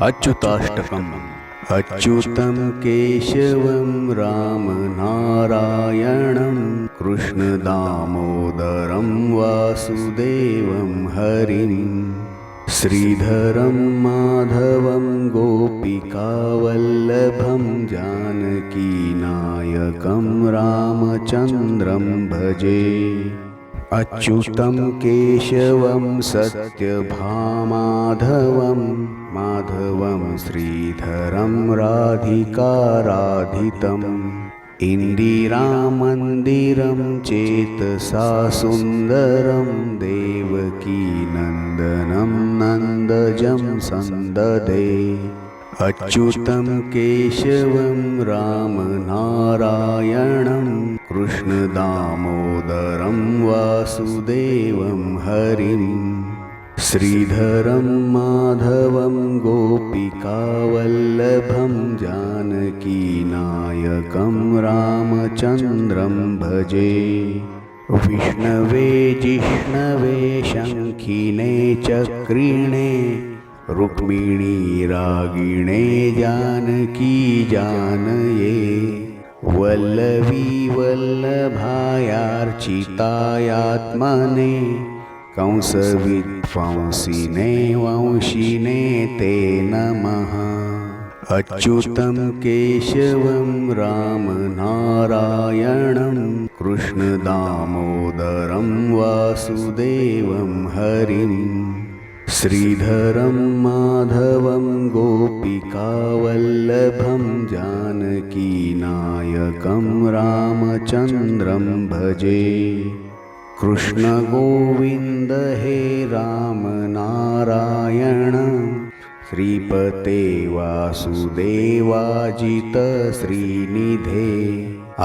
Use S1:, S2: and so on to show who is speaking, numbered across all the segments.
S1: अच्युताष्टकम्। अच्युतं केशवं रामनारायणं कृष्णदामोदरं वासुदेवं हरिं श्रीधरं माधवं गोपिकावल्लभं जानकीनायकं रामचन्द्रं भजे। अच्युतं केशवं सत्यभामाधवं माधवं श्रीधरं राधिकाराधितम् इन्दिरामन्दिरं चेतसा सुन्दरं देवकीनन्दनं नन्दजं सन्ददे। अच्युतं केशवं रामनारायणं कृष्णदामोदरं वासुदेवं हरिं श्रीधरं माधवं गोपिकावल्लभं जानकीनायकं रामचन्द्रं भजे। विष्णवे जिष्णवे शङ्खिने चक्रिणे रुक्मिणी रागिणे जानकी जानये वल्लवी वल्लभायार्चितायात्मने कंसविध्वंसिने वंशिने ते नमः। अच्युतं केशवं रामनारायणं कृष्णदामोदरं वासुदेवं हरिं श्रीधरं माधवं गोपिकावल्लभं जानकीनायकं रामचन्द्रं भजे। कृष्ण गोविन्द हे राम नारायण श्रीपते वासुदेवाजित श्रीनिधे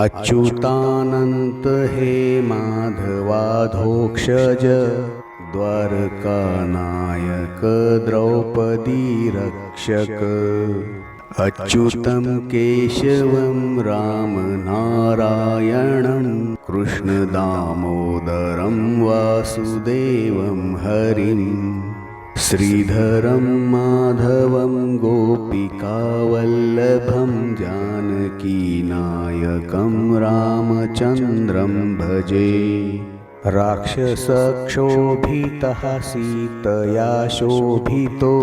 S1: अच्युतानन्त हे माधवाधोक्षज द्वारकानायक द्रौपदी रक्षक। अच्युतं केशवं रामनारायणं कृष्णदामोदरं वासुदेवं हरिं श्रीधरं माधवं गोपिकावल्लभं जानकीनायकं रामचन्द्रं भजे। राक्षसक्षोभितः सीतया शोभितो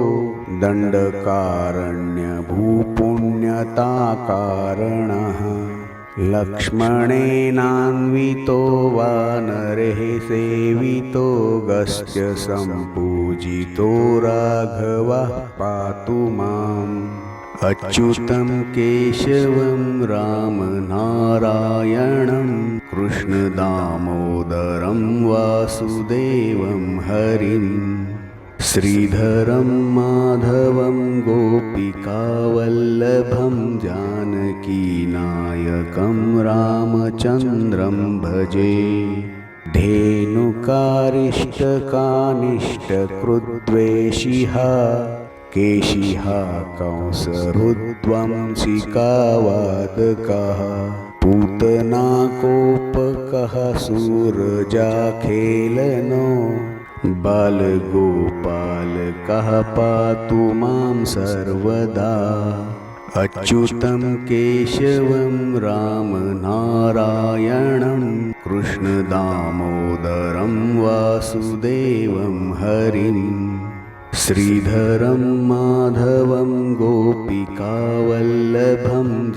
S1: दण्डकारण्यभूपुण्यताकारणः लक्ष्मणेनान्वितो वानरैः सेवितो गस्त्य सम्पूजितो राघवः पातु माम्। अच्युतं केशवं रामनारायणं कृष्णदामोदरं वासुदेवं हरिं श्रीधरं माधवं गोपिकावल्लभं जानकीनायकं रामचन्द्रं भजे। धेनुकारिष्टकानिष्टकृद्वेषिः केशिः कंसरुद्वंशिकावादकः पूतनाकोपकः सूरजाखेलनो बालगोपालकः पातु मां सर्वदा। अच्युतं केशवं रामनारायणं कृष्णदामोदरं वासुदेवं हरिं श्रीधरं माधवं गोपिकावल्लभं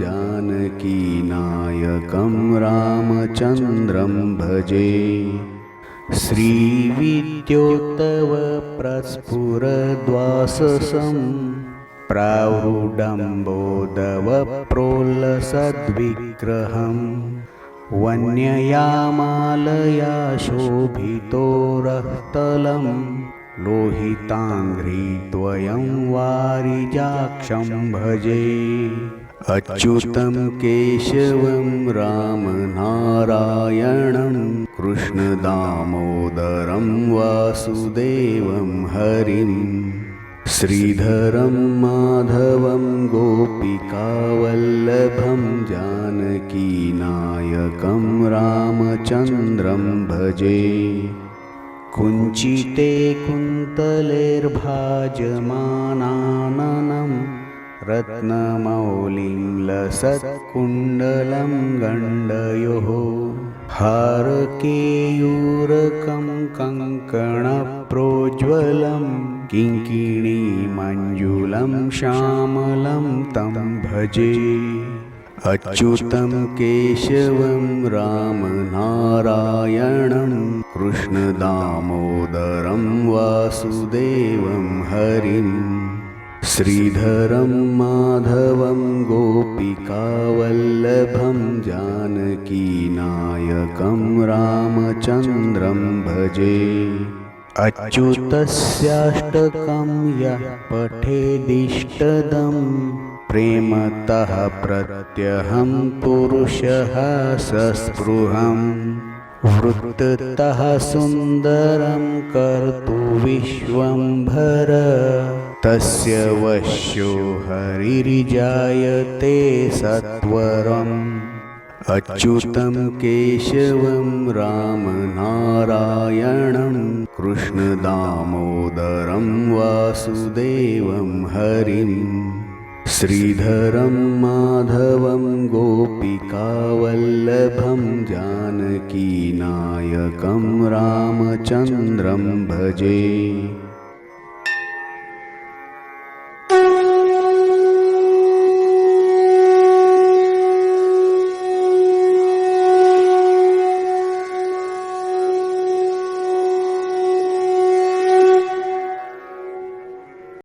S1: जानकीनायकं रामचन्द्रं भजे। श्रीविद्योत्तव प्रस्फुरद्वाससं प्रावृडम्बोदव प्रोल्लसद्विग्रहं वन्ययामालया शोभितो रक्तलं लोहिताङ्घ्रिद्वयं वारिजाक्षं भजे। अच्युतं केशवं रामनारायणं कृष्णदामोदरं वासुदेवं हरिं श्रीधरं माधवं गोपिकावल्लभं जानकीनायकं रामचन्द्रं भजे। कुञ्चिते कुन्तलेर्भाजमानाननं रत्नमौलिं लसत्कुण्डलं गण्डयोः हारकेयूरकं कङ्कणप्रोज्ज्वलं किङ्किणीमञ्जुलं श्यामलं तं भजे। अच्युतं केशवं रामनारायणं कृष्णदामोदरं वासुदेवं हरिं श्रीधरं माधवं गोपिकावल्लभं जानकीनायकं रामचन्द्रं भजे। अच्युतस्याष्टकं यः पठेदिष्टदं प्रेमतः प्रत्यहं पुरुषः सस्पृहं वृत्ततः सुन्दरं कर्तुविश्वम्भर तस्य वश्यो हरिर्जायते सत्वरम्। अच्युतं केशवं रामनारायणं कृष्णदामोदरं वासुदेवं हरिं श्रीधरं माधवं गोपिकावल्लभं जानकीनायकं रामचन्द्रं भजे।